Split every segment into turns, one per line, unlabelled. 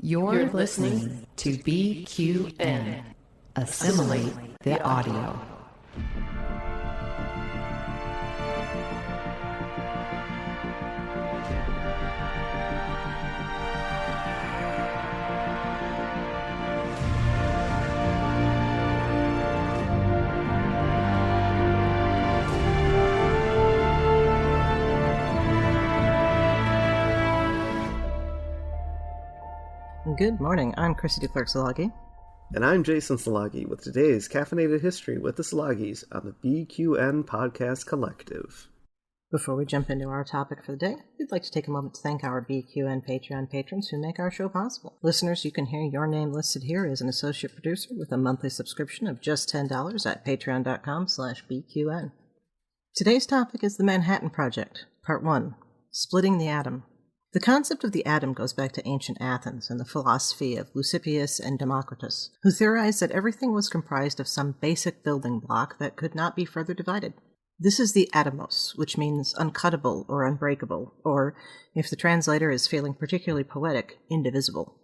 You're listening to BQN. Assimilate the audio.
Good morning, I'm Chrissie De Clerck-Szilagyi.
And I'm Jason Szilagyi with today's Caffeinated History with the Szilagyis on the BQN Podcast Collective.
Before we jump into our topic for the day, we'd like to take a moment to thank our BQN Patreon patrons who make our show possible. Listeners, you can hear your name listed here as an associate producer with a monthly subscription of just $10 at patreon.com/BQN. Today's topic is the Manhattan Project, Part 1, Splitting the Atom. The concept of the atom goes back to ancient Athens and the philosophy of Leucippus and Democritus, who theorized that everything was comprised of some basic building block that could not be further divided. This is the atomos, which means uncuttable or unbreakable, or, if the translator is feeling particularly poetic, indivisible.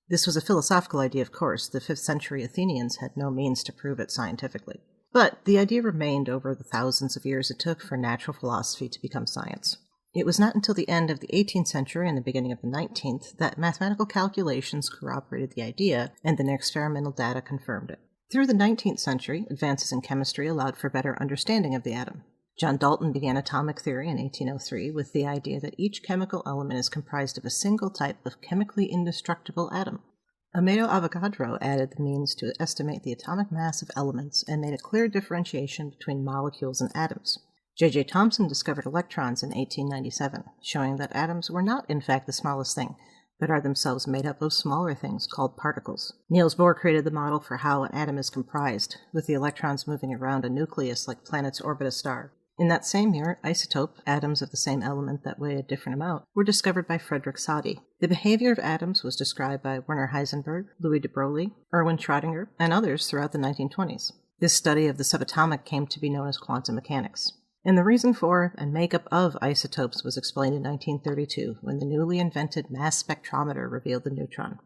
This was a philosophical idea, of course. The 5th century Athenians had no means to prove it scientifically. But the idea remained over the thousands of years it took for natural philosophy to become science. It was not until the end of the 18th century and the beginning of the 19th that mathematical calculations corroborated the idea, and then experimental data confirmed it. Through the 19th century, advances in chemistry allowed for better understanding of the atom. John Dalton began atomic theory in 1803 with the idea that each chemical element is comprised of a single type of chemically indestructible atom. Amedeo Avogadro added the means to estimate the atomic mass of elements and made a clear differentiation between molecules and atoms. J.J. Thomson discovered electrons in 1897, showing that atoms were not, in fact, the smallest thing, but are themselves made up of smaller things called particles. Niels Bohr created the model for how an atom is comprised, with the electrons moving around a nucleus like planets orbit a star. In that same year, isotope, atoms of the same element that weigh a different amount, were discovered by Frederick Soddy. The behavior of atoms was described by Werner Heisenberg, Louis de Broglie, Erwin Schrödinger, and others throughout the 1920s. This study of the subatomic came to be known as quantum mechanics. And the reason for and makeup of isotopes was explained in 1932 when the newly invented mass spectrometer revealed the neutron.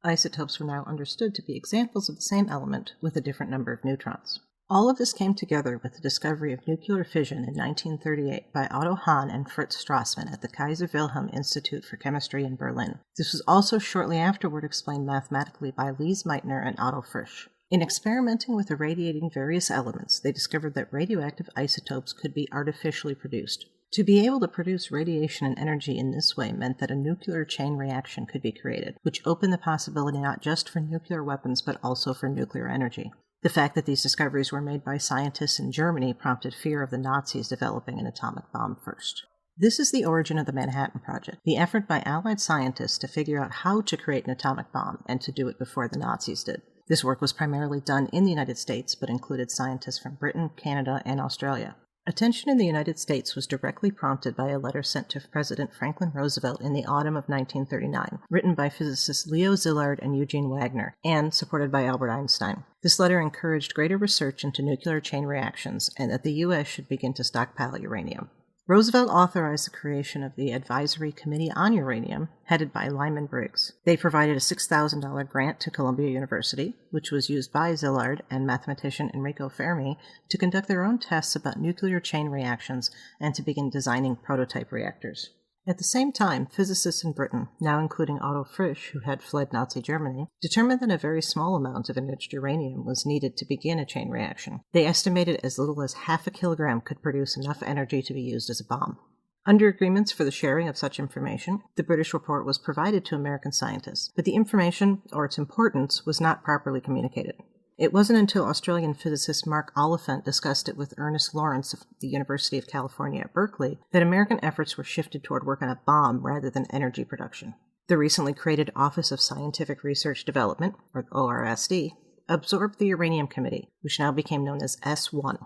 Isotopes were now understood to be examples of the same element with a different number of neutrons. All of this came together with the discovery of nuclear fission in 1938 by Otto Hahn and Fritz Strassmann at the Kaiser Wilhelm Institute for Chemistry in Berlin. This was also shortly afterward explained mathematically by Lise Meitner and Otto Frisch. In experimenting with irradiating various elements, they discovered that radioactive isotopes could be artificially produced. To be able to produce radiation and energy in this way meant that a nuclear chain reaction could be created, which opened the possibility not just for nuclear weapons but also for nuclear energy. The fact that these discoveries were made by scientists in Germany prompted fear of the Nazis developing an atomic bomb first. This is the origin of the Manhattan Project, the effort by Allied scientists to figure out how to create an atomic bomb and to do it before the Nazis did. This work was primarily done in the United States, but included scientists from Britain, Canada, and Australia. Attention in the United States was directly prompted by a letter sent to President Franklin Roosevelt in the autumn of 1939, written by physicists Leo Szilard and Eugene Wagner, and supported by Albert Einstein. This letter encouraged greater research into nuclear chain reactions, and that the U.S. should begin to stockpile uranium. Roosevelt authorized the creation of the Advisory Committee on Uranium, headed by Lyman Briggs. They provided a $6,000 grant to Columbia University, which was used by Szilard and mathematician Enrico Fermi to conduct their own tests about nuclear chain reactions and to begin designing prototype reactors. At the same time, physicists in Britain, now including Otto Frisch, who had fled Nazi Germany, determined that a very small amount of enriched uranium was needed to begin a chain reaction. They estimated as little as half a kilogram could produce enough energy to be used as a bomb. Under agreements for the sharing of such information, the British report was provided to American scientists, but the information, or its importance, was not properly communicated. It wasn't until Australian physicist Mark Oliphant discussed it with Ernest Lawrence of the University of California at Berkeley that American efforts were shifted toward work on a bomb rather than energy production. The recently created Office of Scientific Research Development, or ORSD, absorbed the Uranium Committee, which now became known as S1.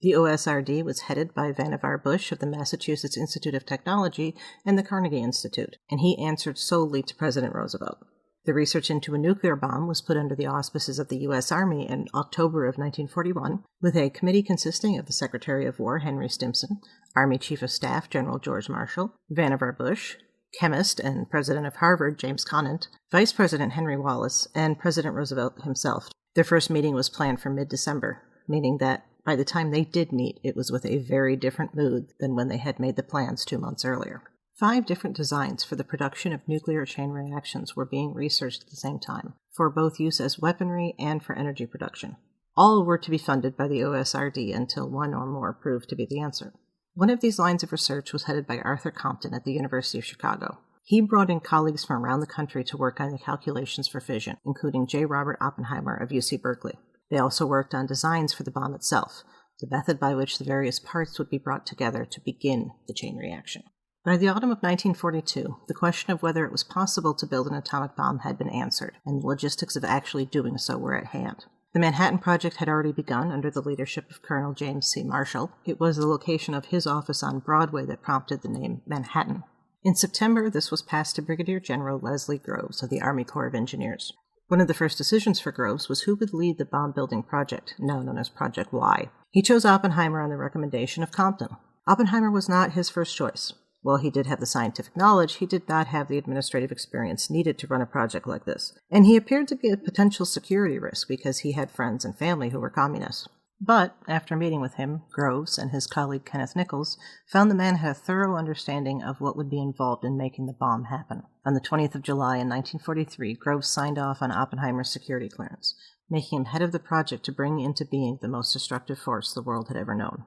The OSRD was headed by Vannevar Bush of the Massachusetts Institute of Technology and the Carnegie Institute, and he answered solely to President Roosevelt. The research into a nuclear bomb was put under the auspices of the U.S. Army in October of 1941, with a committee consisting of the Secretary of War, Henry Stimson, Army Chief of Staff, General George Marshall, Vannevar Bush, chemist and president of Harvard, James Conant, Vice President Henry Wallace, and President Roosevelt himself. Their first meeting was planned for mid-December, meaning that by the time they did meet, it was with a very different mood than when they had made the plans 2 months earlier. 5 different designs for the production of nuclear chain reactions were being researched at the same time, for both use as weaponry and for energy production. All were to be funded by the OSRD until one or more proved to be the answer. One of these lines of research was headed by Arthur Compton at the University of Chicago. He brought in colleagues from around the country to work on the calculations for fission, including J. Robert Oppenheimer of UC Berkeley. They also worked on designs for the bomb itself, the method by which the various parts would be brought together to begin the chain reaction. By the autumn of 1942, the question of whether it was possible to build an atomic bomb had been answered, and the logistics of actually doing so were at hand. The Manhattan Project had already begun under the leadership of Colonel James C. Marshall. It was the location of his office on Broadway that prompted the name Manhattan. In September, this was passed to Brigadier General Leslie Groves of the Army Corps of Engineers. One of the first decisions for Groves was who would lead the bomb-building project, now known as Project Y. He chose Oppenheimer on the recommendation of Compton. Oppenheimer was not his first choice. While he did have the scientific knowledge, he did not have the administrative experience needed to run a project like this, and he appeared to be a potential security risk because he had friends and family who were communists. But, after meeting with him, Groves and his colleague Kenneth Nichols found the man had a thorough understanding of what would be involved in making the bomb happen. On the 20th of July in 1943, Groves signed off on Oppenheimer's security clearance, making him head of the project to bring into being the most destructive force the world had ever known.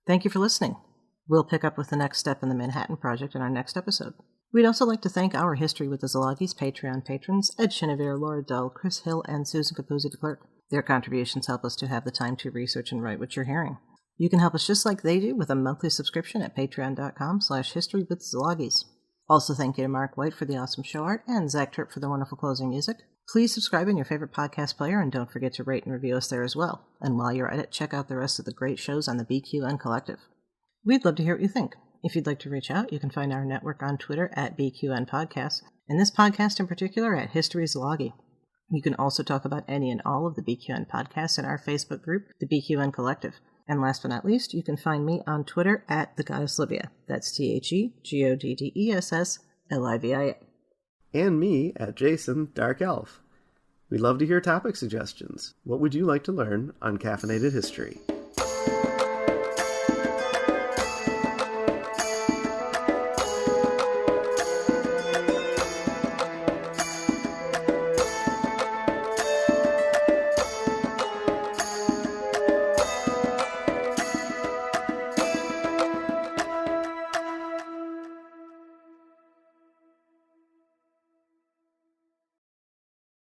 Thank you for listening. We'll pick up with the next step in the Manhattan Project in our next episode. We'd also like to thank our History with the Szilagys Patreon patrons, Ed Chenevere, Laura Dull, Chris Hill, and Susan Capuzzi-De Clerck. Their contributions help us to have the time to research and write what you're hearing. You can help us just like they do with a monthly subscription at patreon.com/historywithszilagys. Also thank you to Mark White for the awesome show art and Zach Tripp for the wonderful closing music. Please subscribe in your favorite podcast player and don't forget to rate and review us there as well. And while you're at it, check out the rest of the great shows on the BQN Collective. We'd love to hear what you think. If you'd like to reach out, you can find our network on Twitter at BQN Podcast, and this podcast in particular at History Szilagyi. You can also talk about any and all of the BQN podcasts in our Facebook group, the BQN Collective. And last but not least, you can find me on Twitter at The Goddess Livia. That's TheGoddessLivia.
And me at Jason Dark Elf. We'd love to hear topic suggestions. What would you like to learn on Caffeinated History?